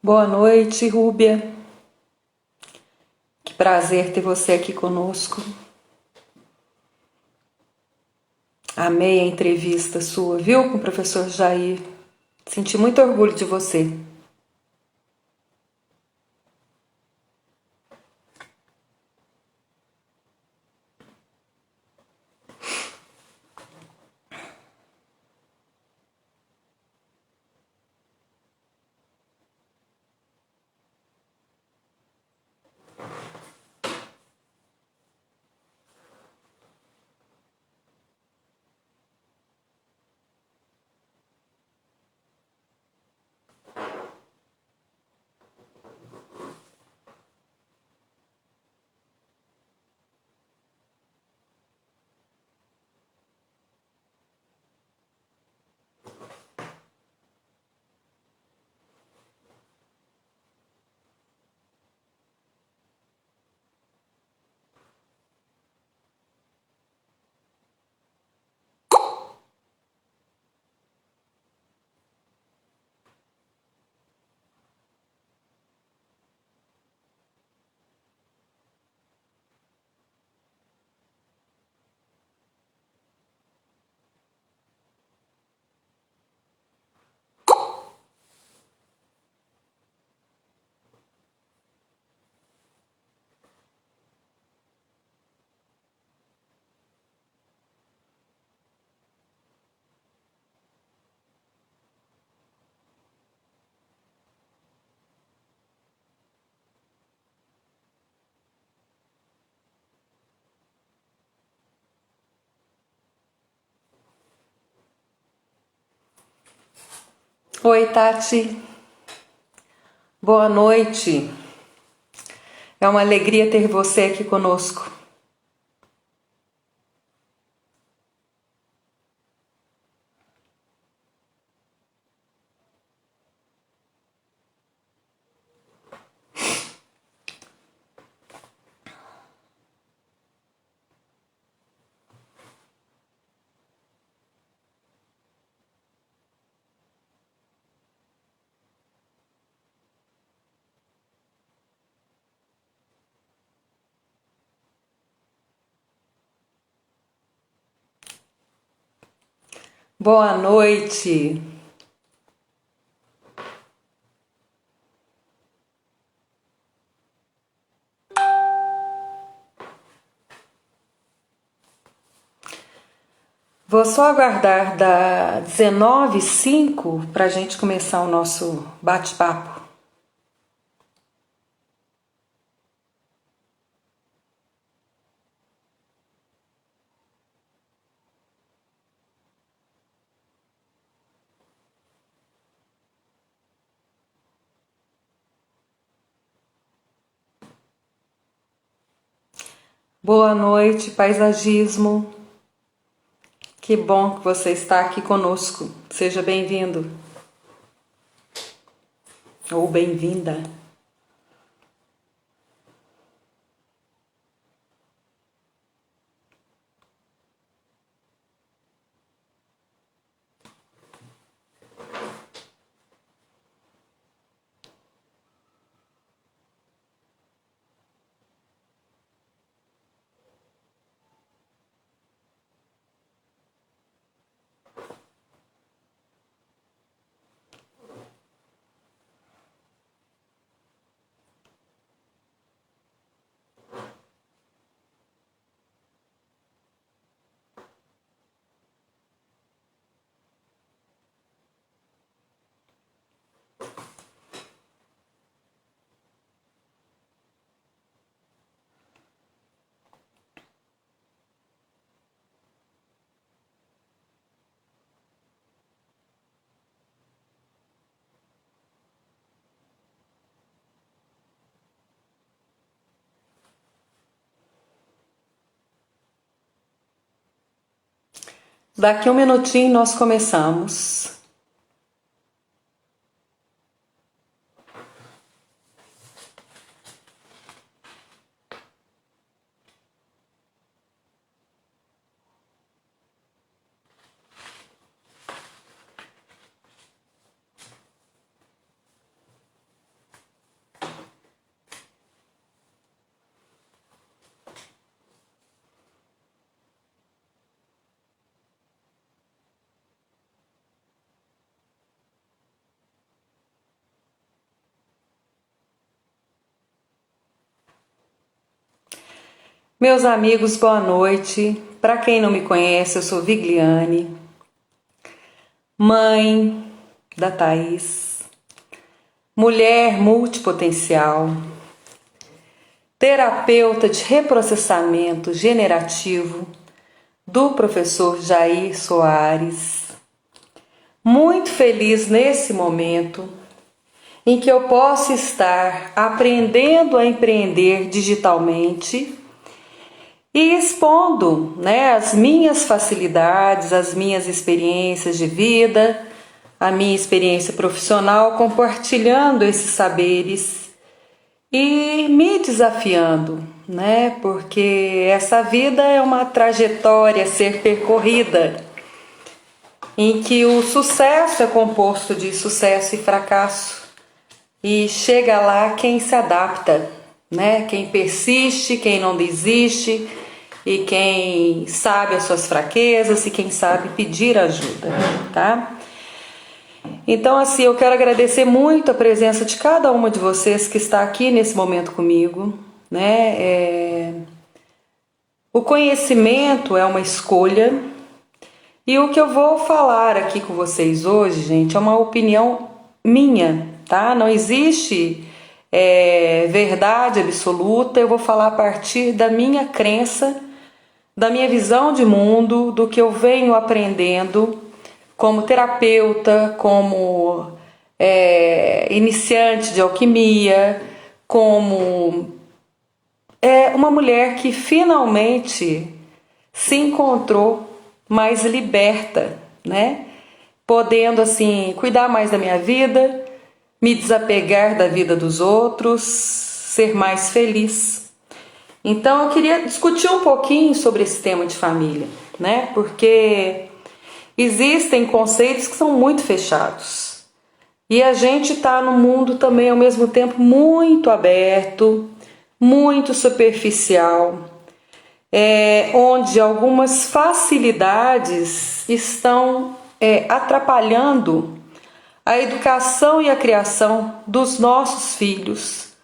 Boa noite, Rúbia. Que prazer ter você aqui conosco. Amei a entrevista sua, viu, com o professor Jair. Senti muito orgulho de você. Oi, Tati. Boa noite. É uma alegria ter você aqui conosco. Boa noite. Vou só aguardar da 19h05 para a gente começar o nosso bate-papo. Boa noite, paisagismo. Que bom que você está aqui conosco. Seja bem-vindo ou bem-vinda. Daqui um minutinho nós começamos. Meus amigos, boa noite. Para quem não me conhece, eu sou Vigliane, mãe da Thaís, mulher multipotencial, terapeuta de reprocessamento generativo do professor Jair Soares. Muito feliz nesse momento em que eu posso estar aprendendo a empreender digitalmente e expondo, as minhas facilidades, as minhas experiências de vida, a minha experiência profissional, compartilhando esses saberes e me desafiando, porque essa vida é uma trajetória a ser percorrida, em que o sucesso é composto de sucesso e fracasso, e chega lá quem se adapta, quem persiste, quem não desiste, e quem sabe as suas fraquezas e quem sabe pedir ajuda, tá? Então, assim, eu quero agradecer muito a presença de cada uma de vocês que está aqui nesse momento comigo, O conhecimento é uma escolha, e o que eu vou falar aqui com vocês hoje, gente, é uma opinião minha, tá? Não existe verdade absoluta. Eu vou falar a partir da minha crença, da minha visão de mundo, do que eu venho aprendendo como terapeuta, como iniciante de alquimia, como uma mulher que finalmente se encontrou mais liberta, podendo assim cuidar mais da minha vida, me desapegar da vida dos outros, ser mais feliz. Então eu queria discutir um pouquinho sobre esse tema de família, porque existem conceitos que são muito fechados. E a gente está num mundo também ao mesmo tempo muito aberto, muito superficial, onde algumas facilidades estão atrapalhando a educação e a criação dos nossos filhos,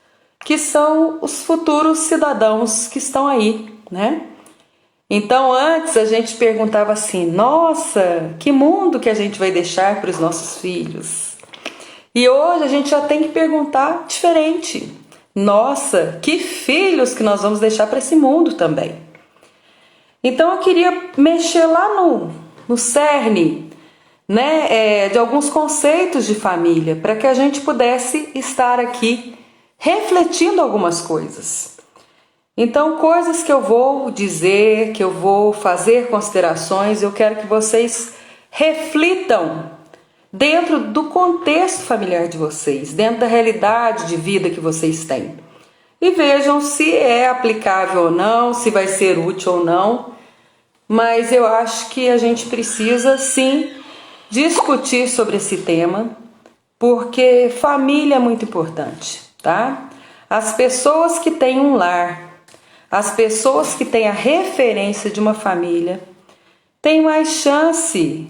que são os futuros cidadãos que estão aí, Então antes a gente perguntava assim: nossa, que mundo que a gente vai deixar para os nossos filhos? E hoje a gente já tem que perguntar diferente: nossa, que filhos que nós vamos deixar para esse mundo também? Então eu queria mexer lá no cerne, de alguns conceitos de família, para que a gente pudesse estar aqui refletindo algumas coisas. Então, coisas que eu vou dizer, que eu vou fazer considerações, eu quero que vocês reflitam dentro do contexto familiar de vocês, dentro da realidade de vida que vocês têm. E vejam se é aplicável ou não, se vai ser útil ou não. Mas eu acho que a gente precisa, sim, discutir sobre esse tema, porque família é muito importante, tá? As pessoas que têm um lar, as pessoas que têm a referência de uma família, têm mais chance,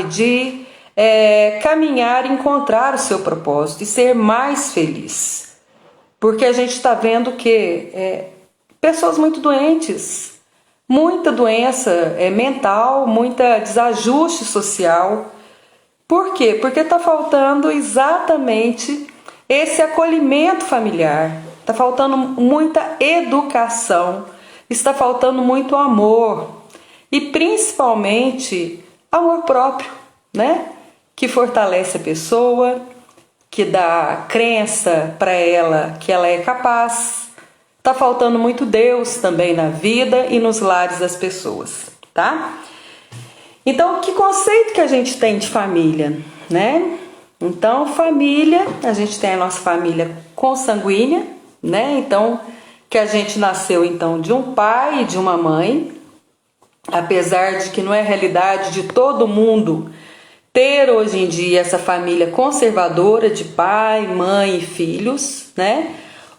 de caminhar, encontrar o seu propósito e ser mais feliz. Porque a gente está vendo que pessoas muito doentes, muita doença mental, muita desajuste social. Por quê? Porque está faltando exatamente esse acolhimento familiar, está faltando muita educação, está faltando muito amor e principalmente amor próprio, que fortalece a pessoa, que dá crença para ela que ela é capaz. Está faltando muito Deus também na vida e nos lares das pessoas, tá? Então, que conceito que a gente tem de família, Então, família, a gente tem a nossa família consanguínea, Então, que a gente nasceu então de um pai e de uma mãe, apesar de que não é realidade de todo mundo ter hoje em dia essa família conservadora de pai, mãe e filhos,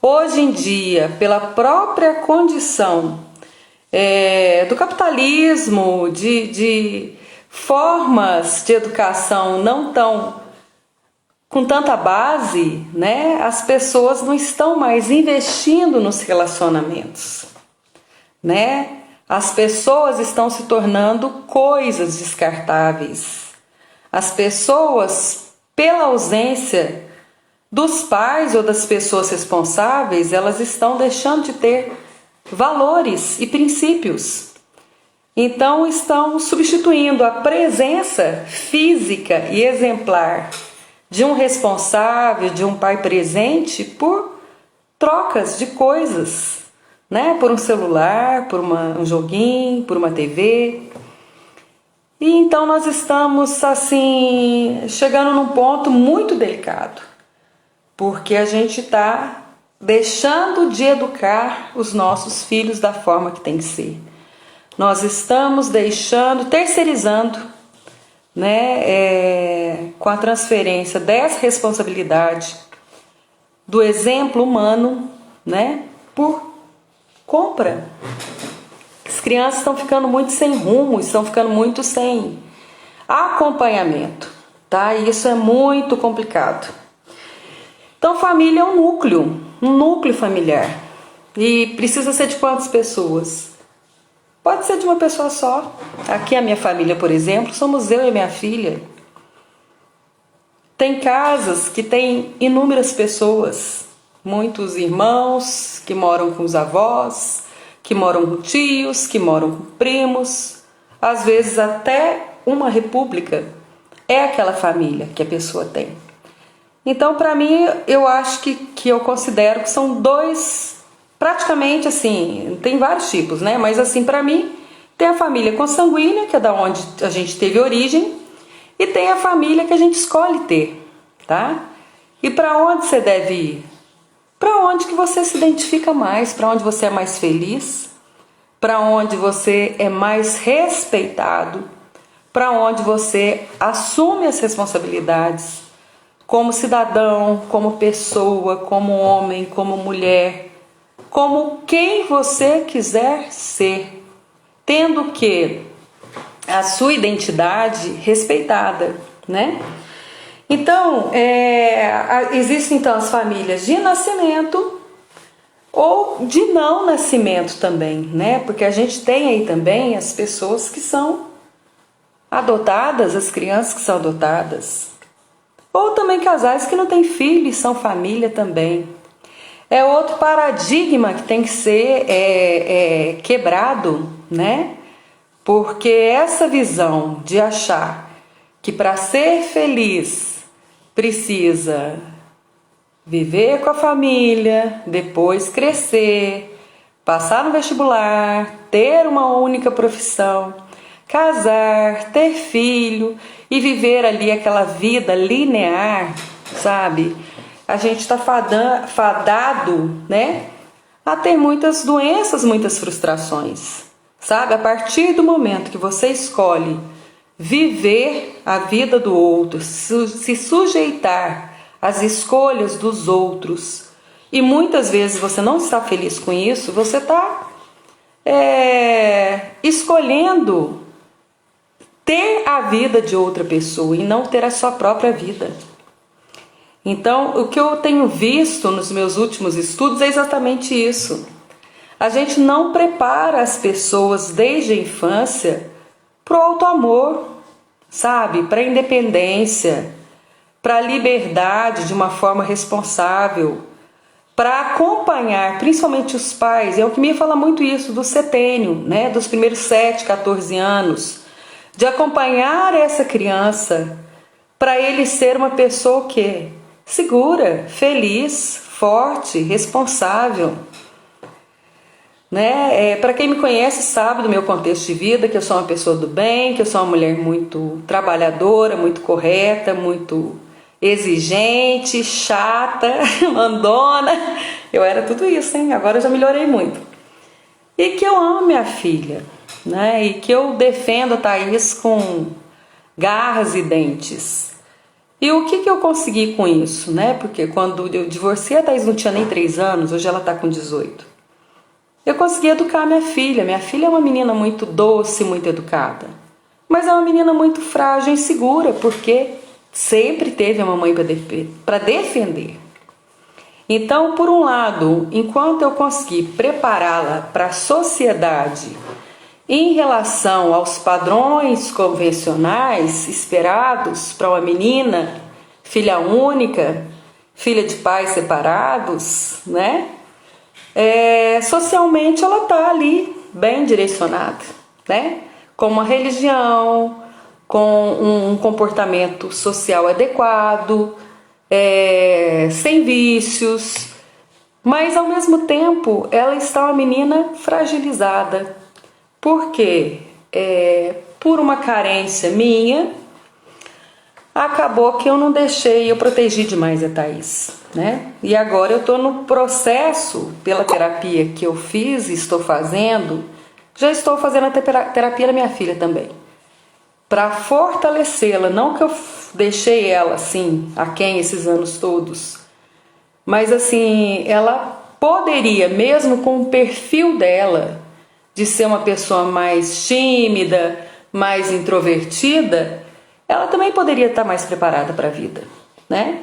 Hoje em dia, pela própria condição do capitalismo, de formas de educação não tão com tanta base, as pessoas não estão mais investindo nos relacionamentos. né? As pessoas estão se tornando coisas descartáveis. As pessoas, pela ausência dos pais ou das pessoas responsáveis, elas estão deixando de ter valores e princípios. Então estão substituindo a presença física e exemplar de um responsável, de um pai presente, por trocas de coisas, né? Por um celular, por um joguinho, por uma TV. E então nós estamos assim chegando num ponto muito delicado, porque a gente está deixando de educar os nossos filhos da forma que tem que ser. Nós estamos terceirizando, né, com a transferência dessa responsabilidade do exemplo humano, né, por compra. As crianças estão ficando muito sem rumo, estão ficando muito sem acompanhamento, tá? E isso é muito complicado. Então, família é um núcleo familiar. E precisa ser de quantas pessoas? Pode ser de uma pessoa só. Aqui a minha família, por exemplo, somos eu e minha filha. Tem casas que tem inúmeras pessoas, muitos irmãos que moram com os avós, que moram com tios, que moram com primos. Às vezes até uma república é aquela família que a pessoa tem. Então, para mim, eu acho que eu considero que são dois, praticamente assim, tem vários tipos, né? Mas assim, para mim, tem a família consanguínea, que é da onde a gente teve origem, e tem a família que a gente escolhe ter, tá? E para onde você deve ir? Para onde que você se identifica mais, para onde você é mais feliz, para onde você é mais respeitado, para onde você assume as responsabilidades como cidadão, como pessoa, como homem, como mulher, como quem você quiser ser, tendo que a sua identidade respeitada, né? Então, existem então as famílias de nascimento ou de não nascimento também, né? Porque a gente tem aí também as pessoas que são adotadas, as crianças que são adotadas. Ou também casais que não têm filhos, são família também. É outro paradigma que tem que ser quebrado, né? Porque essa visão de achar que para ser feliz precisa viver com a família, depois crescer, passar no vestibular, ter uma única profissão, casar, ter filho e viver ali aquela vida linear, sabe? A gente está fadado, né, a ter muitas doenças, muitas frustrações, sabe? A partir do momento que você escolhe viver a vida do outro, se sujeitar às escolhas dos outros, e muitas vezes você não está feliz com isso, você está escolhendo ter a vida de outra pessoa e não ter a sua própria vida. Então, o que eu tenho visto nos meus últimos estudos é exatamente isso. A gente não prepara as pessoas desde a infância para o auto-amor, sabe? Para a independência, para a liberdade de uma forma responsável, para acompanhar, principalmente os pais. É o que me fala muito isso do setênio, né? Dos primeiros 7, 14 anos, de acompanhar essa criança para ele ser uma pessoa que segura, feliz, forte, responsável, né? Para quem me conhece sabe do meu contexto de vida, que eu sou uma pessoa do bem, que eu sou uma mulher muito trabalhadora, muito correta, muito exigente, chata, mandona. Eu era tudo isso, hein? Agora eu já melhorei muito. E que eu amo minha filha, né? E que eu defendo a Thaís com garras e dentes. E o que eu consegui com isso, né? Porque quando eu divorciei, a Thaís não tinha nem 3 anos, hoje ela está com 18. Eu consegui educar minha filha. Minha filha é uma menina muito doce, muito educada. Mas é uma menina muito frágil e insegura, porque sempre teve a mamãe para defender. Então, por um lado, enquanto eu conseguir prepará-la para a sociedade em relação aos padrões convencionais esperados para uma menina, filha única, filha de pais separados, né? Socialmente ela está ali bem direcionada, né? Com uma religião, com um comportamento social adequado, sem vícios, mas ao mesmo tempo ela está uma menina fragilizada. Por quê? Por uma carência minha, acabou que eu não deixei, eu protegi demais a Thaís, né? E agora eu estou no processo, pela terapia que eu fiz e estou fazendo, já estou fazendo a terapia da minha filha também, para fortalecê-la. Não que eu deixei ela assim, aquém esses anos todos, mas assim, ela poderia, mesmo com o perfil dela, de ser uma pessoa mais tímida, mais introvertida, ela também poderia estar mais preparada para a vida, né?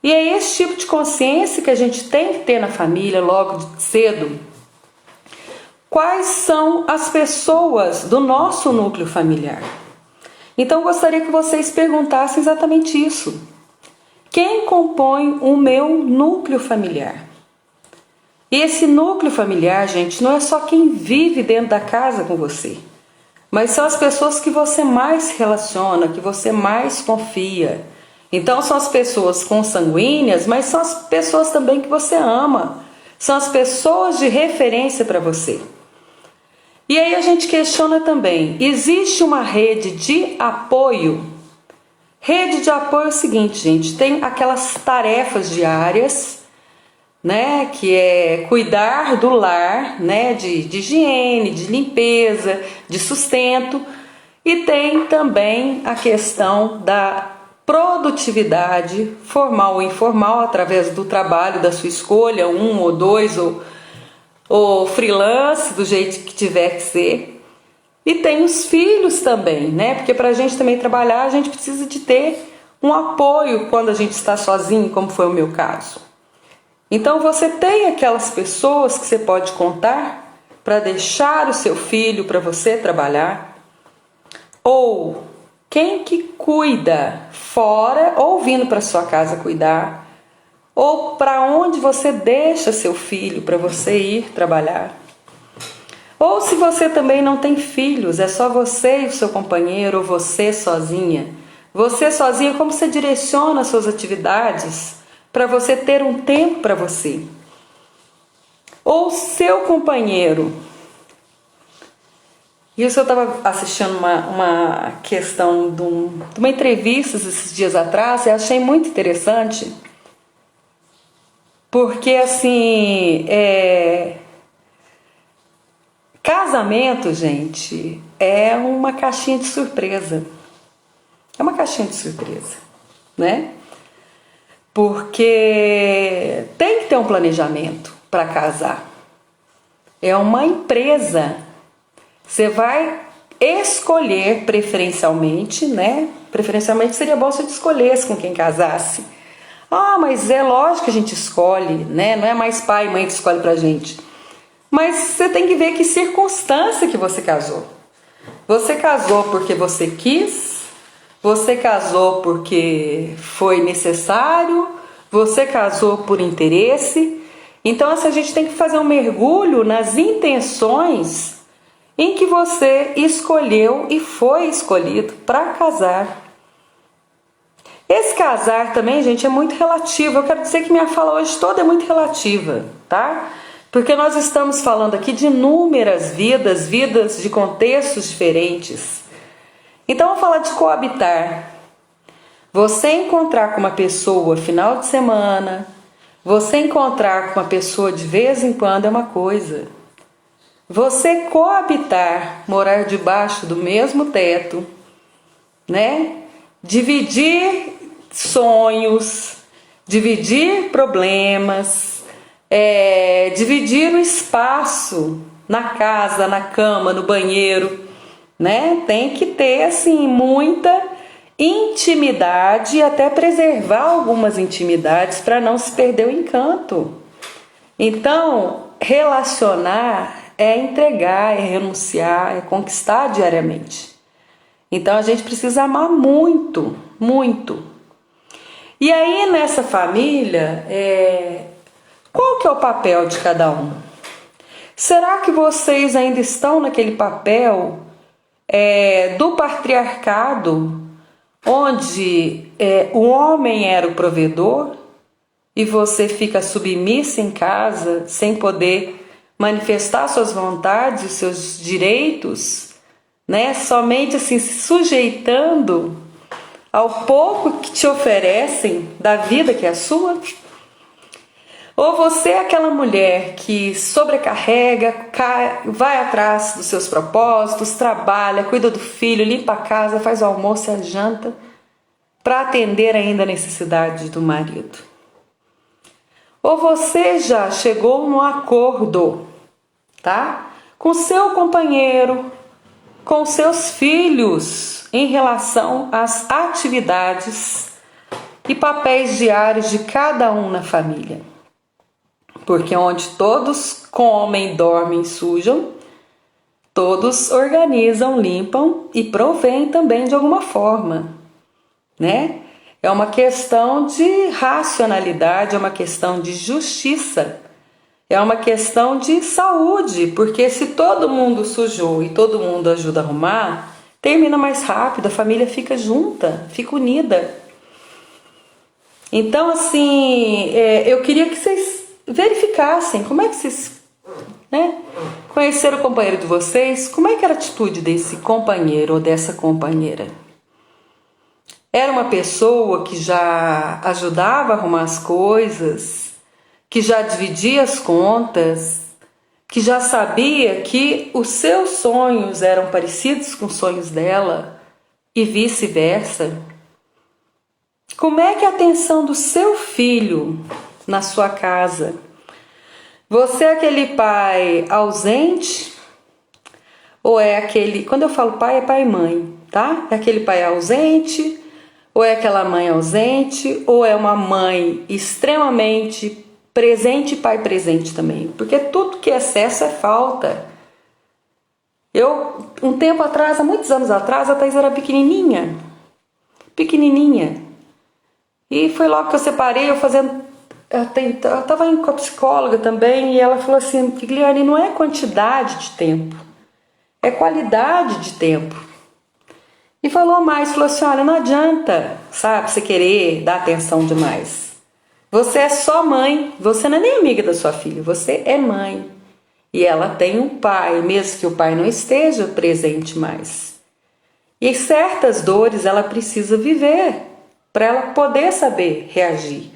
E é esse tipo de consciência que a gente tem que ter na família logo cedo. Quais são as pessoas do nosso núcleo familiar? Então eu gostaria que vocês perguntassem exatamente isso. Quem compõe o meu núcleo familiar? E esse núcleo familiar, gente, não é só quem vive dentro da casa com você, mas são as pessoas que você mais se relaciona, que você mais confia. Então são as pessoas consanguíneas, mas são as pessoas também que você ama. São as pessoas de referência para você. E aí a gente questiona também, existe uma rede de apoio? Rede de apoio é o seguinte, gente, tem aquelas tarefas diárias, né, que é cuidar do lar, né, de higiene, de limpeza, de sustento, e tem também a questão da produtividade formal ou informal, através do trabalho da sua escolha, um ou dois, ou freelance, do jeito que tiver que ser. E tem os filhos também, né, porque para a gente também trabalhar, a gente precisa de ter um apoio quando a gente está sozinho, como foi o meu caso. Então você tem aquelas pessoas que você pode contar para deixar o seu filho para você trabalhar, ou quem que cuida fora ou vindo para sua casa cuidar, ou para onde você deixa seu filho para você ir trabalhar. Ou se você também não tem filhos, é só você e o seu companheiro, ou você sozinha. Você sozinha, como você direciona as suas atividades para você ter um tempo para você? Ou seu companheiro. Isso eu estava assistindo uma questão de uma entrevista esses dias atrás e achei muito interessante, porque assim, casamento, gente, é uma caixinha de surpresa. É uma caixinha de surpresa, né? Porque tem que ter um planejamento para casar. É uma empresa. Você vai escolher preferencialmente, né? Preferencialmente seria bom se você escolhesse com quem casasse. Ah, mas é lógico que a gente escolhe, né? Não é mais pai e mãe que escolhe pra gente. Mas você tem que ver que circunstância que você casou. Você casou porque você quis? Você casou porque foi necessário? Você casou por interesse? Então, a gente tem que fazer um mergulho nas intenções em que você escolheu e foi escolhido para casar. Esse casar também, gente, é muito relativo. Eu quero dizer que minha fala hoje toda é muito relativa, tá? Porque nós estamos falando aqui de inúmeras vidas de contextos diferentes. Então, vamos falar de coabitar. Você encontrar com uma pessoa final de semana, você encontrar com uma pessoa de vez em quando é uma coisa. Você coabitar, morar debaixo do mesmo teto, né? Dividir sonhos, dividir problemas, dividir o espaço na casa, na cama, no banheiro, né? Tem que ter assim muita intimidade e até preservar algumas intimidades para não se perder o encanto. Então, relacionar é entregar, é renunciar, é conquistar diariamente. Então a gente precisa amar muito, muito. E aí nessa família, qual que é o papel de cada um? Será que vocês ainda estão naquele papel do patriarcado, onde o homem era o provedor e você fica submissa em casa sem poder manifestar suas vontades e seus direitos, né? Somente assim se sujeitando ao pouco que te oferecem da vida que é a sua? Ou você é aquela mulher que sobrecarrega, vai atrás dos seus propósitos, trabalha, cuida do filho, limpa a casa, faz o almoço e a janta, para atender ainda a necessidade do marido? Ou você já chegou num acordo, tá? Com seu companheiro, com seus filhos, em relação às atividades e papéis diários de cada um na família? Porque onde todos comem, dormem, sujam, todos organizam, limpam e provêm também de alguma forma, né? É uma questão de racionalidade, é uma questão de justiça, é uma questão de saúde, porque se todo mundo sujou e todo mundo ajuda a arrumar, termina mais rápido, a família fica junta, fica unida. Então, assim, eu queria que vocês verificassem como é que vocês, né, conheceram o companheiro de vocês, como é que era a atitude desse companheiro ou dessa companheira. Era uma pessoa que já ajudava a arrumar as coisas, que já dividia as contas, que já sabia que os seus sonhos eram parecidos com os sonhos dela e vice-versa? Como é que é a atenção do seu filho na sua casa? Você é aquele pai ausente? Ou é aquele... Quando eu falo pai, é pai e mãe, tá? É aquele pai ausente? Ou é aquela mãe ausente? Ou é uma mãe extremamente presente e pai presente também? Porque tudo que é excesso é falta. Um tempo atrás, há muitos anos atrás, a Thaís era pequenininha. E foi logo que eu separei, eu estava indo com a psicóloga também, e ela falou assim: Gliane, não é quantidade de tempo, é qualidade de tempo. E falou assim: olha, não adianta, sabe, você querer dar atenção demais. Você é só mãe, você não é nem amiga da sua filha, você é mãe. E ela tem um pai, mesmo que o pai não esteja presente mais. E certas dores ela precisa viver para ela poder saber reagir.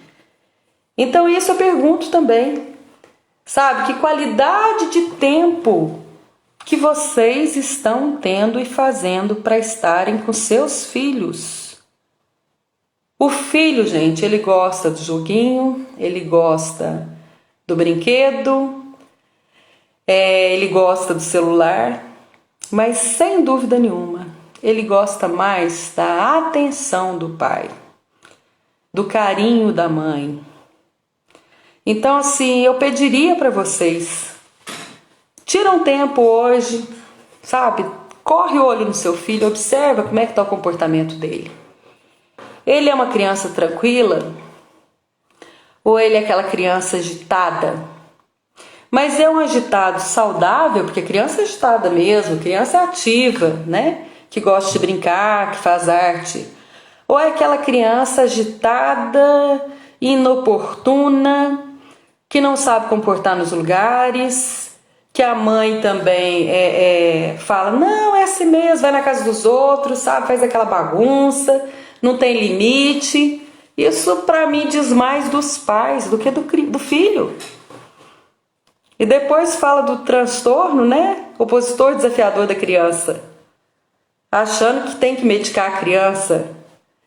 Então isso eu pergunto também, sabe, que qualidade de tempo que vocês estão tendo e fazendo para estarem com seus filhos? O filho, gente, ele gosta do joguinho, ele gosta do brinquedo, ele gosta do celular, mas sem dúvida nenhuma, ele gosta mais da atenção do pai, do carinho da mãe. Então, assim, eu pediria para vocês, tira um tempo hoje, sabe? Corre o olho no seu filho, observa como é que está o comportamento dele. Ele é uma criança tranquila? Ou ele é aquela criança agitada? Mas é um agitado saudável, porque criança é agitada mesmo, criança é ativa, né? Que gosta de brincar, que faz arte. Ou é aquela criança agitada, inoportuna, que não sabe comportar nos lugares, que a mãe também fala, não, é assim mesmo, vai na casa dos outros, sabe, faz aquela bagunça, não tem limite. Isso para mim diz mais dos pais do que do filho. E depois fala do transtorno, né? Opositor desafiador da criança, achando que tem que medicar a criança,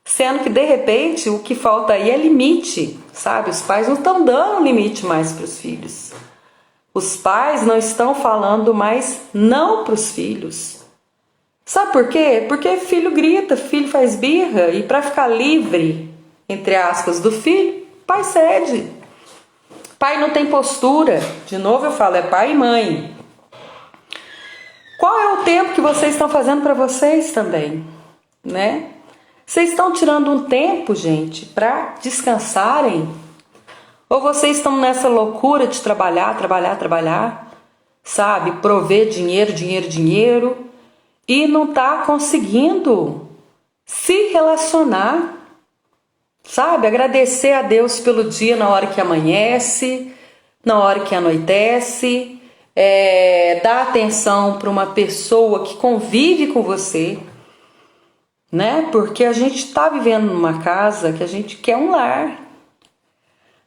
sendo que de repente o que falta aí é limite, sabe? Os pais não estão dando limite mais para os filhos. Os pais não estão falando mais não para os filhos. Sabe por quê? Porque filho grita, filho faz birra, e para ficar livre, entre aspas, do filho, pai cede. Pai não tem postura. De novo eu falo, é pai e mãe. Qual é o tempo que vocês estão fazendo para vocês também, né? Vocês estão tirando um tempo, gente, para descansarem? Ou vocês estão nessa loucura de trabalhar, sabe? Prover dinheiro, dinheiro, dinheiro, e não tá conseguindo se relacionar, sabe? Agradecer a Deus pelo dia na hora que amanhece, na hora que anoitece, dar atenção para uma pessoa que convive com você, né? Porque a gente está vivendo numa casa que a gente quer um lar.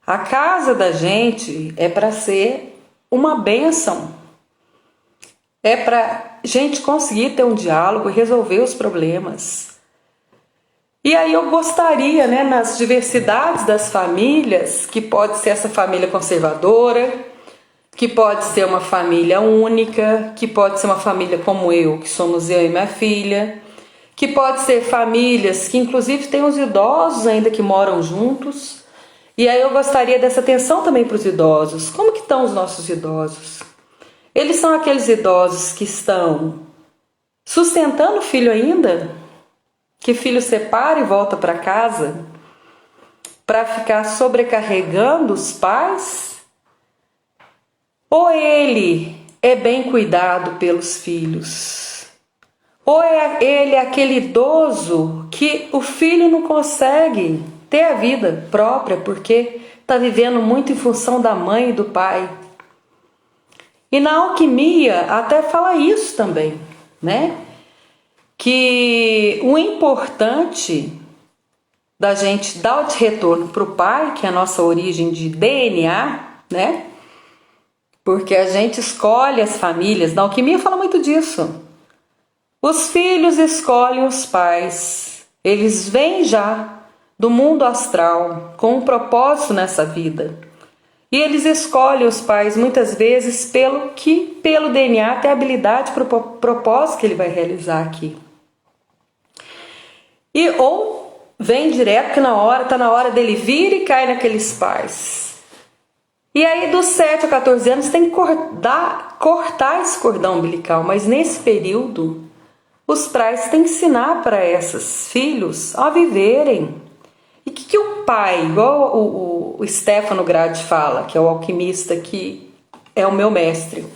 A casa da gente é para ser uma bênção. É para gente conseguir ter um diálogo e resolver os problemas. E aí eu gostaria, né, nas diversidades das famílias, que pode ser essa família conservadora, que pode ser uma família única, que pode ser uma família como eu, que somos eu e minha filha, que pode ser famílias que inclusive tem os idosos ainda que moram juntos. E aí eu gostaria dessa atenção também para os idosos. Como que estão os nossos idosos? Eles são aqueles idosos que estão sustentando o filho ainda? Que filho separa e volta para casa para ficar sobrecarregando os pais? Ou ele é bem cuidado pelos filhos? Ou é ele aquele idoso que o filho não consegue ter a vida própria porque está vivendo muito em função da mãe e do pai? E na alquimia até fala isso também, né? Que o importante da gente dar o retorno para o pai, que é a nossa origem de DNA, né? Porque a gente escolhe as famílias, na alquimia fala muito disso. Os filhos escolhem os pais, eles vêm já do mundo astral com um propósito nessa vida. E eles escolhem os pais muitas vezes pelo DNA tem habilidade para o propósito que ele vai realizar aqui. E ou vem direto que está na hora dele vir e cai naqueles pais. E aí dos 7 a 14 anos tem que cortar esse cordão umbilical, mas nesse período os pais têm que ensinar para esses filhos a viverem. E o que o pai, igual o Stefano Gradi fala, que é o alquimista que é o meu mestre, o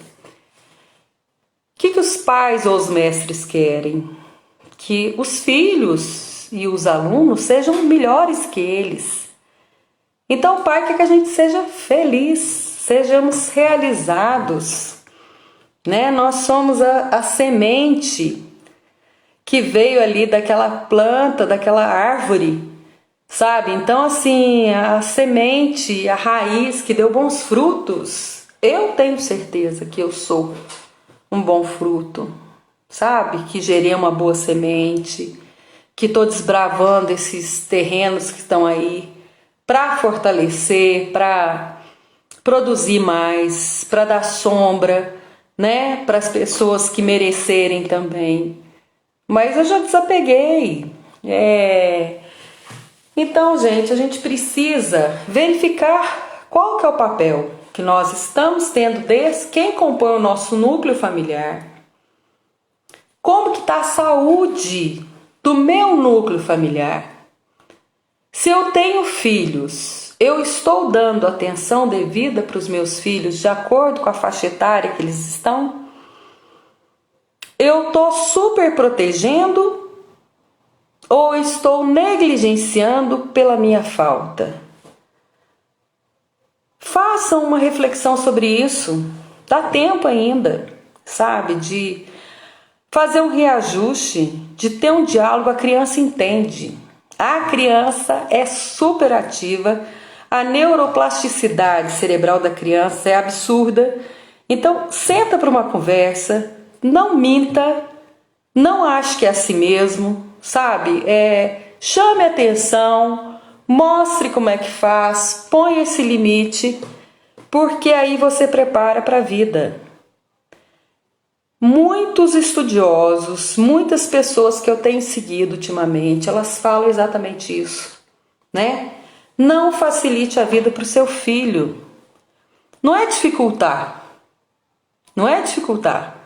que os pais ou os mestres querem? Que os filhos e os alunos sejam melhores que eles. Então o pai quer que a gente seja feliz, sejamos realizados, né? Nós somos a semente que veio ali daquela planta, daquela árvore, sabe? Então assim, a semente, a raiz que deu bons frutos, eu tenho certeza que eu sou um bom fruto, sabe? Que gerei uma boa semente, que estou desbravando esses terrenos que estão aí para fortalecer, para produzir mais, para dar sombra, né? Para as pessoas que merecerem também. Mas eu já desapeguei. Então, gente, a gente precisa verificar qual que é o papel que nós estamos tendo desde quem compõe o nosso núcleo familiar. Como que está a saúde do meu núcleo familiar? Se eu tenho filhos, eu estou dando atenção devida para os meus filhos de acordo com a faixa etária que eles estão? Eu estou super protegendo ou estou negligenciando pela minha falta? Façam uma reflexão sobre isso. Dá tempo ainda, sabe? De fazer um reajuste, de ter um diálogo. A criança entende. A criança é super ativa. A neuroplasticidade cerebral da criança é absurda. Então, senta para uma conversa. Não minta. Não ache que é assim mesmo, sabe? Chame atenção. Mostre como é que faz. Põe esse limite. Porque aí você prepara para a vida. Muitos estudiosos, muitas pessoas que eu tenho seguido ultimamente, elas falam exatamente isso, né? Não facilite a vida para o seu filho. Não é dificultar. Não é dificultar.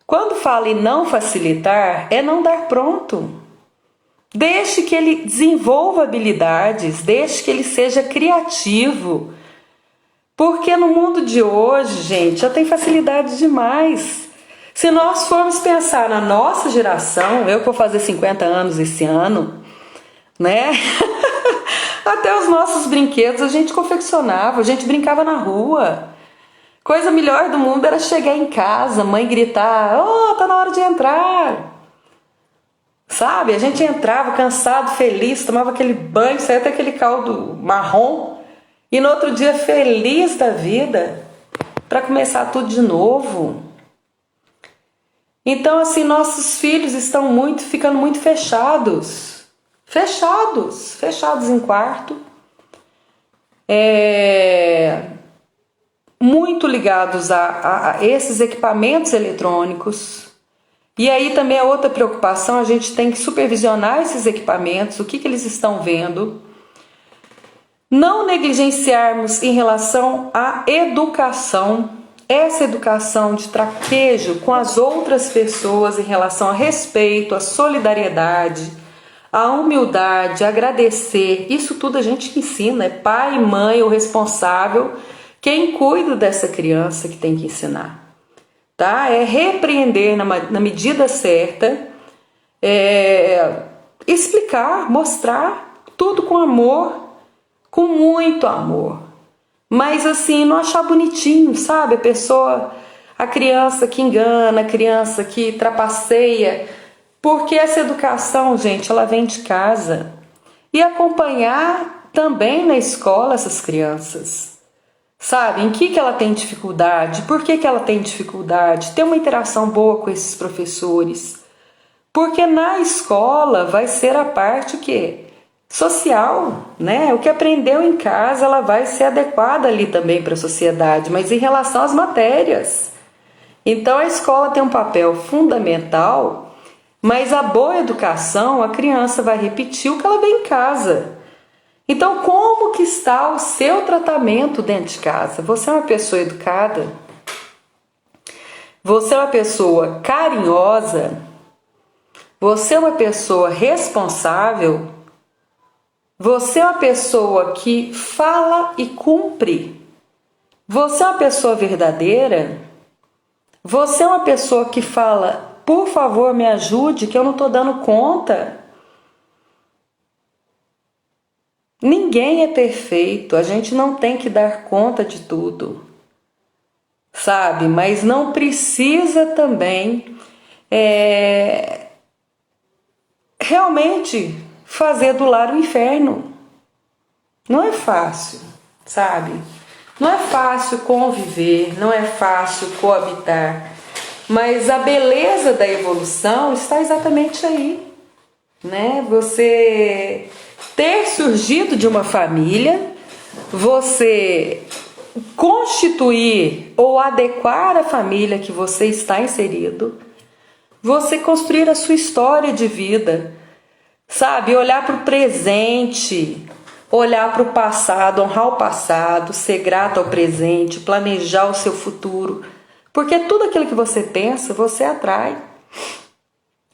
Quando fala em não facilitar, é não dar pronto. Deixe que ele desenvolva habilidades, deixe que ele seja criativo. Porque no mundo de hoje, gente, já tem facilidade demais. Se nós formos pensar na nossa geração, eu que vou fazer 50 anos esse ano, né? Até os nossos brinquedos a gente confeccionava, a gente brincava na rua. Coisa melhor do mundo era chegar em casa, mãe gritar: "Oh, tá na hora de entrar". Sabe? A gente entrava cansado, feliz, tomava aquele banho, saía até aquele caldo marrom e no outro dia feliz da vida para começar tudo de novo. Então, assim, nossos filhos estão ficando muito fechados em quarto, muito ligados a esses equipamentos eletrônicos. E aí também é outra preocupação, a gente tem que supervisionar esses equipamentos, o que eles estão vendo. Não negligenciarmos em relação à educação, essa educação de traquejo com as outras pessoas em relação a respeito, a solidariedade, a humildade, a agradecer. Isso tudo a gente ensina, é pai, mãe, o responsável, quem cuida dessa criança que tem que ensinar. Tá? É repreender na medida certa, explicar, mostrar tudo com amor, com muito amor. Mas assim, não achar bonitinho, sabe? A criança que engana, a criança que trapaceia. Porque essa educação, gente, ela vem de casa. E acompanhar também na escola essas crianças. Sabe? Em que ela tem dificuldade? Por que ela tem dificuldade? Ter uma interação boa com esses professores. Porque na escola vai ser a parte o quê? Social, né? O que aprendeu em casa, ela vai ser adequada ali também para a sociedade, mas em relação às matérias. Então a escola tem um papel fundamental, mas a boa educação, a criança vai repetir o que ela vê em casa. Então, como que está o seu tratamento dentro de casa? Você é uma pessoa educada? Você é uma pessoa carinhosa? Você é uma pessoa responsável? Você é uma pessoa que fala e cumpre? Você é uma pessoa verdadeira? Você é uma pessoa que fala: por favor, me ajude, que eu não estou dando conta? Ninguém é perfeito, a gente não tem que dar conta de tudo, sabe? Mas não precisa também realmente fazer do lar o inferno. Não é fácil, sabe? Não é fácil conviver, não é fácil coabitar, mas a beleza da evolução está exatamente aí, né? Você ter surgido de uma família, você constituir ou adequar a família que você está inserido, você construir a sua história de vida, sabe? Olhar para o presente, olhar para o passado, honrar o passado, ser grato ao presente, planejar o seu futuro, porque tudo aquilo que você pensa, você atrai.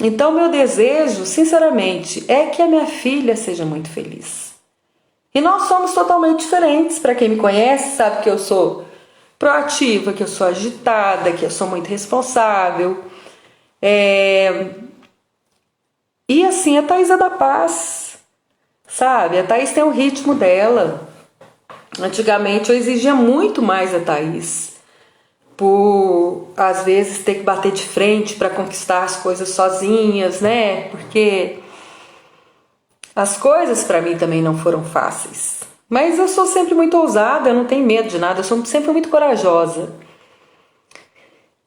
Então, meu desejo, sinceramente, é que a minha filha seja muito feliz. E nós somos totalmente diferentes. Para quem me conhece, sabe que eu sou proativa, que eu sou agitada, que eu sou muito responsável. E assim, a Thaís é da paz, sabe? A Thaís tem o ritmo dela. Antigamente eu exigia muito mais a Thaís, por às vezes ter que bater de frente para conquistar as coisas sozinhas, né? Porque as coisas para mim também não foram fáceis. Mas eu sou sempre muito ousada, eu não tenho medo de nada, eu sou sempre muito corajosa.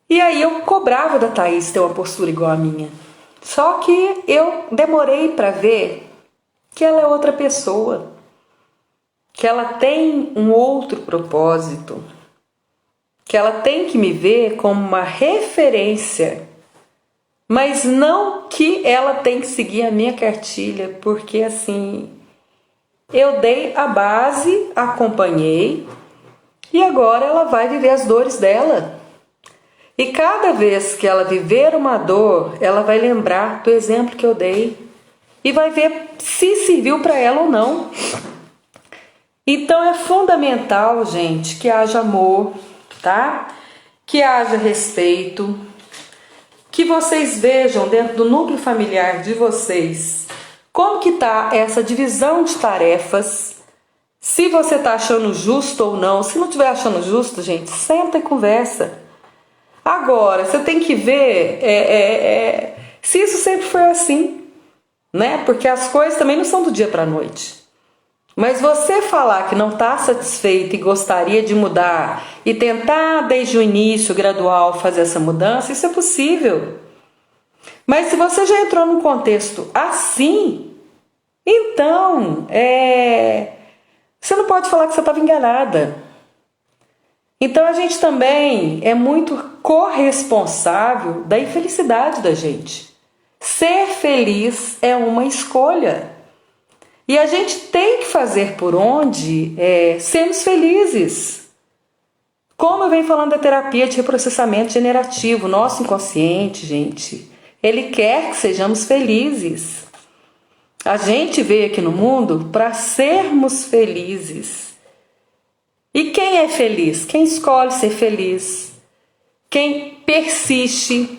E aí eu cobrava da Thaís ter uma postura igual a minha. Só que eu demorei para ver que ela é outra pessoa, que ela tem um outro propósito, que ela tem que me ver como uma referência, mas não que ela tem que seguir a minha cartilha, porque assim, eu dei a base, acompanhei, e agora ela vai viver as dores dela. E cada vez que ela viver uma dor, ela vai lembrar do exemplo que eu dei e vai ver se serviu para ela ou não. Então é fundamental, gente, que haja amor, tá? Que haja respeito, que vocês vejam dentro do núcleo familiar de vocês como que tá essa divisão de tarefas. Se você tá achando justo ou não. Se não estiver achando justo, gente, senta e conversa. Agora, você tem que ver se isso sempre foi assim, né? Porque as coisas também não são do dia para a noite. Mas você falar que não está satisfeito e gostaria de mudar e tentar desde o início, gradual, fazer essa mudança, isso é possível. Mas se você já entrou num contexto assim, então você não pode falar que você estava enganada. Então a gente também é muito corresponsável da infelicidade da gente. Ser feliz é uma escolha. E a gente tem que fazer por onde sermos felizes. Como eu venho falando da terapia de reprocessamento generativo, nosso inconsciente, gente, ele quer que sejamos felizes. A gente veio aqui no mundo para sermos felizes. E quem é feliz? Quem escolhe ser feliz? Quem persiste?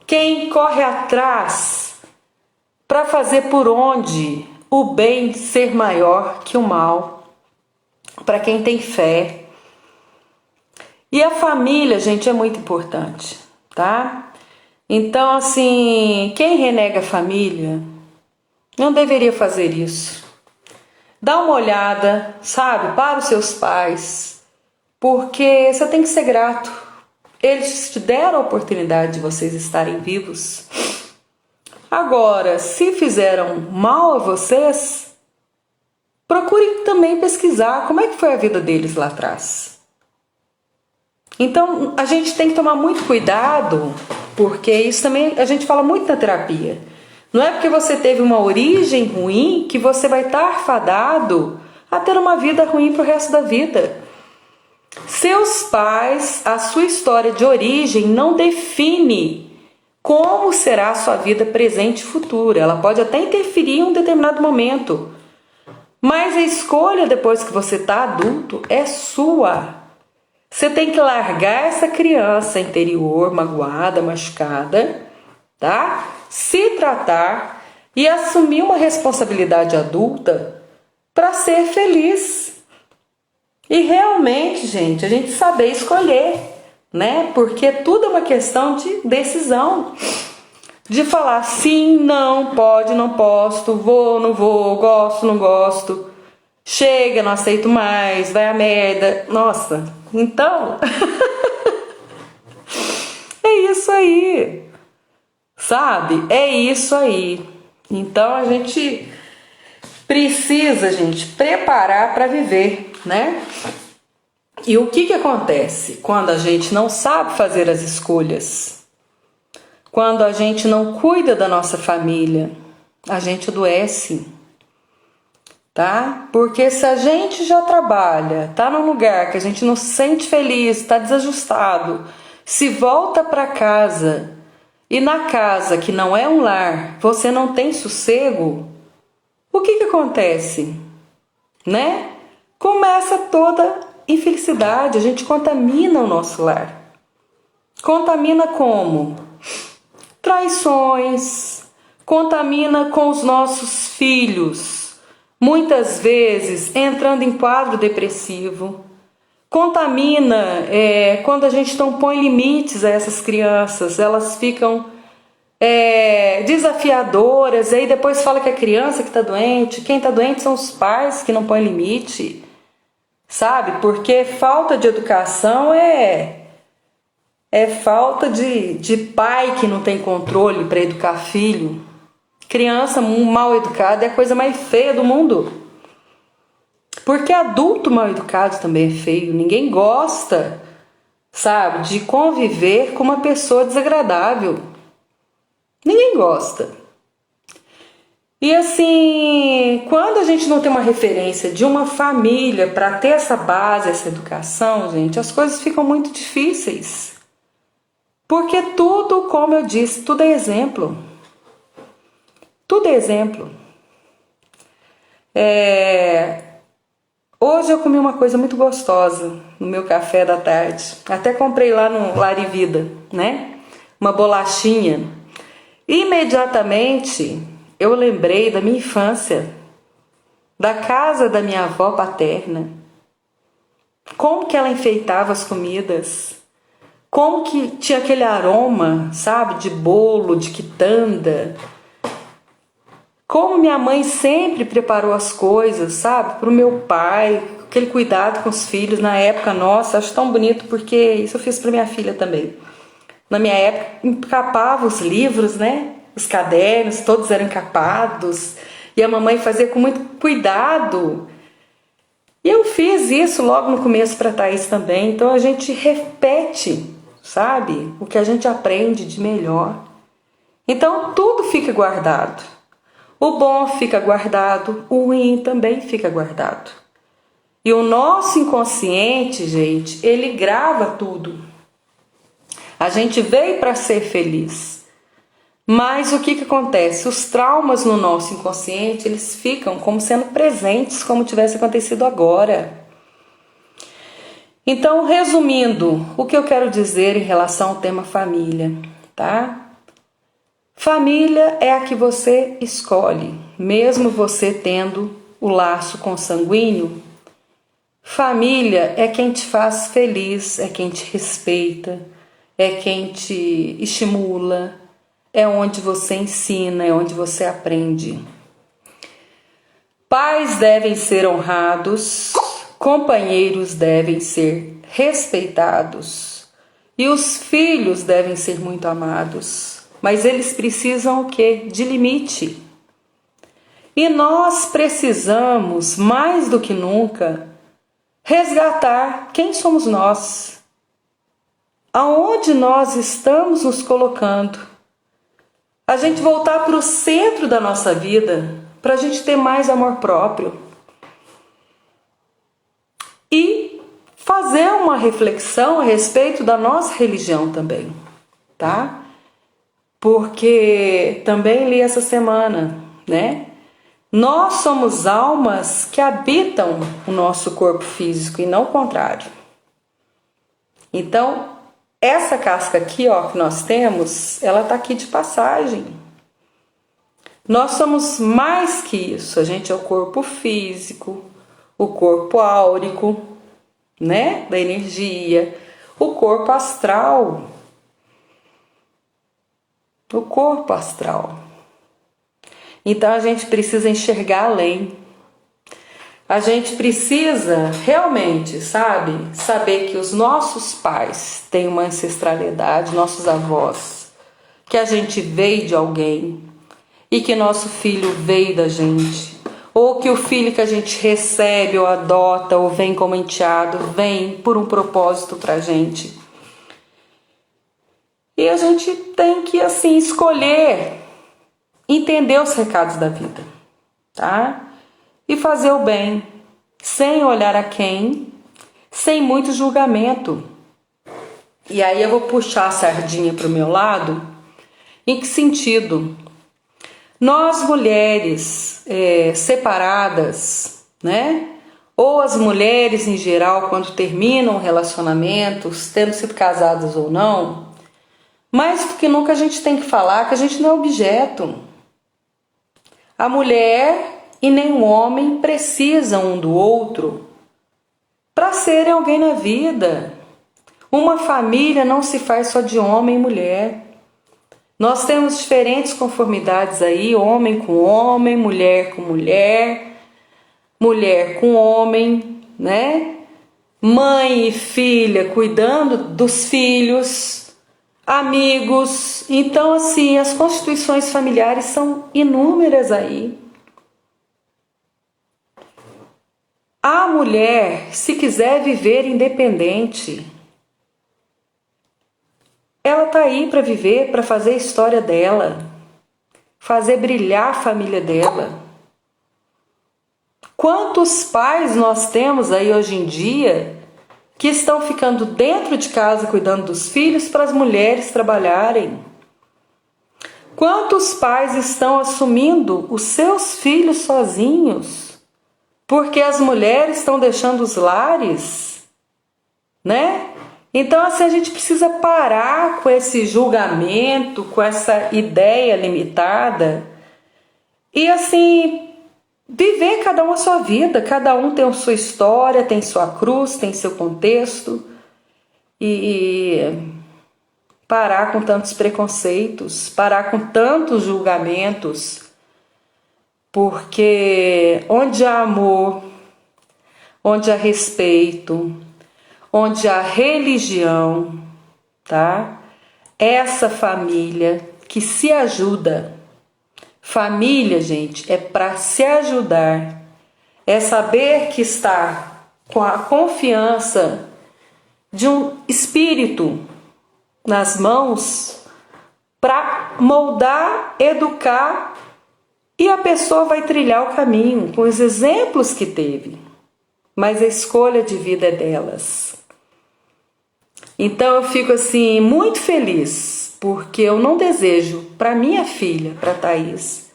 Quem corre atrás para fazer por onde o bem ser maior que o mal? Para quem tem fé. E a família, gente, é muito importante, tá? Então, assim, quem renega a família não deveria fazer isso. Dá uma olhada, sabe, para os seus pais, porque você tem que ser grato. Eles te deram a oportunidade de vocês estarem vivos. Agora, se fizeram mal a vocês, procurem também pesquisar como é que foi a vida deles lá atrás. Então, a gente tem que tomar muito cuidado, porque isso também a gente fala muito na terapia. Não é porque você teve uma origem ruim que você vai estar fadado a ter uma vida ruim para o resto da vida. Seus pais, a sua história de origem não define como será a sua vida presente e futura. Ela pode até interferir em um determinado momento. Mas a escolha depois que você está adulto é sua. Você tem que largar essa criança interior, magoada, machucada, tá? Se tratar e assumir uma responsabilidade adulta para ser feliz. E realmente, gente, a gente saber escolher, né? Porque tudo é uma questão de decisão. De falar sim, não, pode, não posso, vou, não vou, gosto, não gosto. Chega, não aceito mais, vai a merda. Nossa, então... é isso aí. Sabe? É isso aí. Então a gente precisa, gente, preparar para viver, né? E o que acontece quando a gente não sabe fazer as escolhas? Quando a gente não cuida da nossa família, a gente adoece, tá? Porque se a gente já trabalha, tá num lugar que a gente não se sente feliz, tá desajustado, se volta para casa e na casa que não é um lar, você não tem sossego, o que acontece? Né? Começa toda infelicidade, a gente contamina o nosso lar. Contamina como? Traições, contamina com os nossos filhos, muitas vezes entrando em quadro depressivo. Contamina quando a gente não põe limites a essas crianças, elas ficam desafiadoras, e aí depois fala que é a criança que está doente. Quem está doente são os pais que não põem limite, sabe? Porque falta de educação é falta de pai que não tem controle para educar filho. Criança mal educada é a coisa mais feia do mundo. Porque adulto mal educado também é feio. Ninguém gosta sabe? De conviver com uma pessoa desagradável. Ninguém gosta. E assim, quando a gente não tem uma referência de uma família para ter essa base, essa educação, gente, as coisas ficam muito difíceis. Porque tudo, como eu disse, tudo é exemplo. Tudo é exemplo. Hoje eu comi uma coisa muito gostosa no meu café da tarde. Até comprei lá no Lar e Vida, né? Uma bolachinha. Imediatamente eu lembrei da minha infância, da casa da minha avó paterna. Como que ela enfeitava as comidas. Como que tinha aquele aroma, sabe? De bolo, de quitanda. Como minha mãe sempre preparou as coisas, sabe? Para o meu pai, aquele cuidado com os filhos. Na época, nossa, acho tão bonito porque isso eu fiz para minha filha também. Na minha época, encapava os livros, né? Os cadernos, todos eram encapados. E a mamãe fazia com muito cuidado. E eu fiz isso logo no começo para a Thaís também. Então a gente repete, sabe? O que a gente aprende de melhor. Então tudo fica guardado. O bom fica guardado, o ruim também fica guardado. E o nosso inconsciente, gente, ele grava tudo. A gente veio para ser feliz. Mas o que acontece? Os traumas no nosso inconsciente, eles ficam como sendo presentes, como tivesse acontecido agora. Então, resumindo, o que eu quero dizer em relação ao tema família, tá? Família é a que você escolhe, mesmo você tendo o laço consanguíneo. Família é quem te faz feliz, é quem te respeita, é quem te estimula, é onde você ensina, é onde você aprende. Pais devem ser honrados, companheiros devem ser respeitados e os filhos devem ser muito amados. Mas eles precisam o quê? De limite. E nós precisamos, mais do que nunca, resgatar quem somos nós. Aonde nós estamos nos colocando. A gente voltar para o centro da nossa vida, para a gente ter mais amor próprio. E fazer uma reflexão a respeito da nossa religião também, tá? Porque também li essa semana, né? Nós somos almas que habitam o nosso corpo físico e não o contrário. Então, essa casca aqui, ó, que nós temos, ela tá aqui de passagem. Nós somos mais que isso. A gente é o corpo físico, o corpo áurico, né? Da energia, o corpo astral. O corpo astral. Então a gente precisa enxergar além. A gente precisa realmente, sabe, saber que os nossos pais têm uma ancestralidade, nossos avós, que a gente veio de alguém e que nosso filho veio da gente, ou que o filho que a gente recebe ou adota ou vem como enteado vem por um propósito pra gente. E a gente tem que, assim, escolher, entender os recados da vida, tá? E fazer o bem, sem olhar a quem, sem muito julgamento. E aí eu vou puxar a sardinha para o meu lado. Em que sentido? Nós mulheres separadas, né? Ou as mulheres em geral, quando terminam relacionamentos, tendo sido casadas ou não, mais do que nunca a gente tem que falar que a gente não é objeto. A mulher e nem o homem precisam um do outro para serem alguém na vida. Uma família não se faz só de homem e mulher. Nós temos diferentes conformidades aí, homem com homem, mulher com mulher, mulher com homem, né? Mãe e filha cuidando dos filhos, amigos. Então, assim, as constituições familiares são inúmeras aí. A mulher, se quiser viver independente, ela tá aí para viver, para fazer a história dela, fazer brilhar a família dela. Quantos pais nós temos aí hoje em dia que estão ficando dentro de casa cuidando dos filhos para as mulheres trabalharem? Quantos pais estão assumindo os seus filhos sozinhos porque as mulheres estão deixando os lares, né? Então, assim, a gente precisa parar com esse julgamento, com essa ideia limitada e, assim, viver cada um a sua vida. Cada um tem a sua história, tem sua cruz, tem seu contexto e parar com tantos preconceitos, parar com tantos julgamentos, porque onde há amor, onde há respeito, onde há religião, tá? Essa família que se ajuda. Família, gente, é para se ajudar. É saber que está com a confiança de um espírito nas mãos para moldar, educar, e a pessoa vai trilhar o caminho com os exemplos que teve. Mas a escolha de vida é delas. Então eu fico assim muito feliz, porque eu não desejo para minha filha, para Thaís.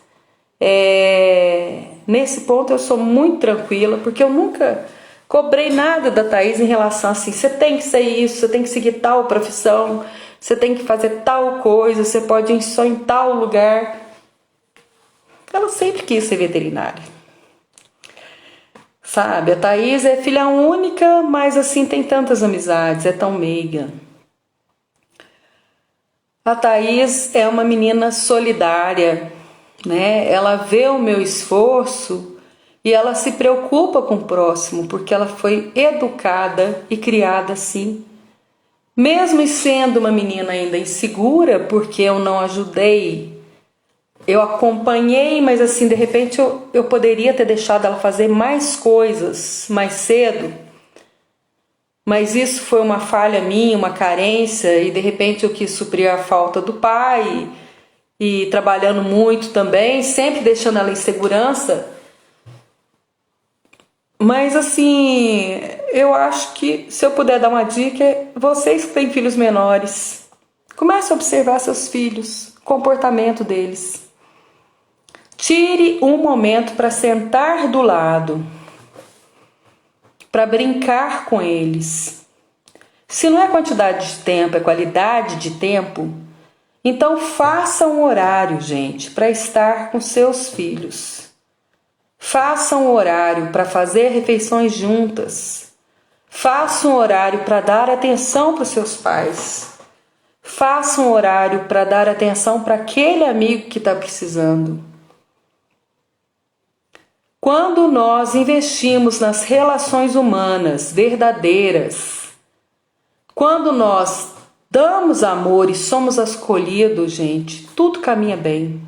Nesse ponto eu sou muito tranquila, porque eu nunca cobrei nada da Thaís em relação assim, você tem que ser isso, você tem que seguir tal profissão, você tem que fazer tal coisa, você pode ir só em tal lugar. Ela sempre quis ser veterinária. Sabe, a Thaís é filha única, mas assim tem tantas amizades, é tão meiga. A Thaís é uma menina solidária, né? Ela vê o meu esforço e ela se preocupa com o próximo, porque ela foi educada e criada assim. Mesmo sendo uma menina ainda insegura, porque eu não ajudei, eu acompanhei, mas assim, de repente eu poderia ter deixado ela fazer mais coisas mais cedo, mas isso foi uma falha minha, uma carência, e de repente eu quis suprir a falta do pai, e trabalhando muito também, sempre deixando ela em segurança. Mas assim, eu acho que se eu puder dar uma dica, é vocês que têm filhos menores, comece a observar seus filhos, o comportamento deles. Tire um momento para sentar do lado, para brincar com eles. Se não é quantidade de tempo, é qualidade de tempo, então faça um horário, gente, para estar com seus filhos. Faça um horário para fazer refeições juntas. Faça um horário para dar atenção para os seus pais. Faça um horário para dar atenção para aquele amigo que está precisando. Quando nós investimos nas relações humanas verdadeiras, quando nós damos amor e somos acolhidos, gente, tudo caminha bem.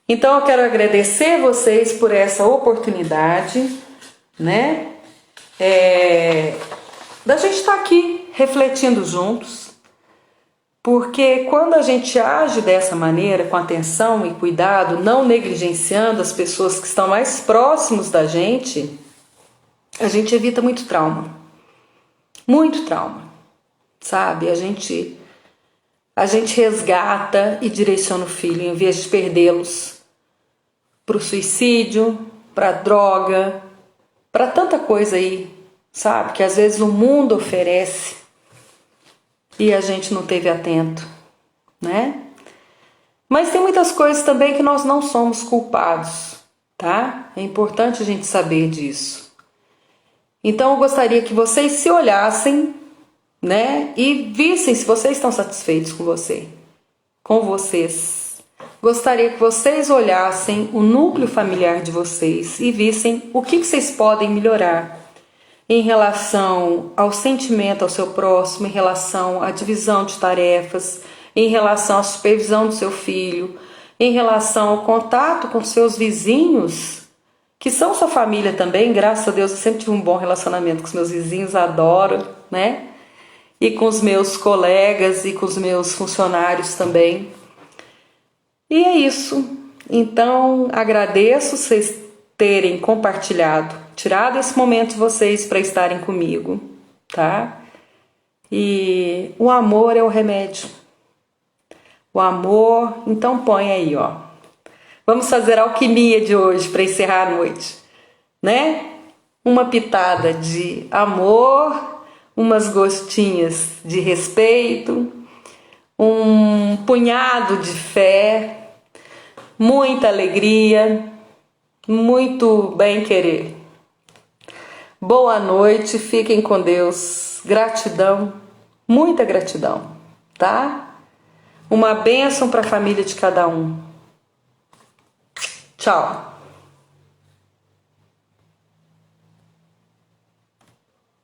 Então eu quero agradecer vocês por essa oportunidade, né? Da gente estar aqui refletindo juntos, porque quando a gente age dessa maneira, com atenção e cuidado, não negligenciando as pessoas que estão mais próximos da gente, a gente evita muito trauma. Muito trauma, sabe? A gente resgata e direciona o filho em vez de perdê-los para o suicídio, para a droga, para tanta coisa aí, sabe? Que às vezes o mundo oferece e a gente não teve atento, né? Mas tem muitas coisas também que nós não somos culpados, tá? É importante a gente saber disso. Então eu gostaria que vocês se olhassem, né? E vissem se vocês estão satisfeitos com vocês. Gostaria que vocês olhassem o núcleo familiar de vocês e vissem o que vocês podem melhorar em relação ao sentimento ao seu próximo, em relação à divisão de tarefas, em relação à supervisão do seu filho, em relação ao contato com seus vizinhos, que são sua família também. Graças a Deus eu sempre tive um bom relacionamento com os meus vizinhos, adoro, né? e com os meus colegas e com os meus funcionários também. E é isso. Então, agradeço vocês terem compartilhado, tirado esse momento de vocês para estarem comigo, tá? E o amor é o remédio. O amor, então põe aí, ó. Vamos fazer a alquimia de hoje para encerrar a noite, né? Uma pitada de amor, umas gostinhas de respeito, um punhado de fé, muita alegria, muito bem-querer. Boa noite, fiquem com Deus. Gratidão, muita gratidão, tá? Uma bênção para a família de cada um. Tchau.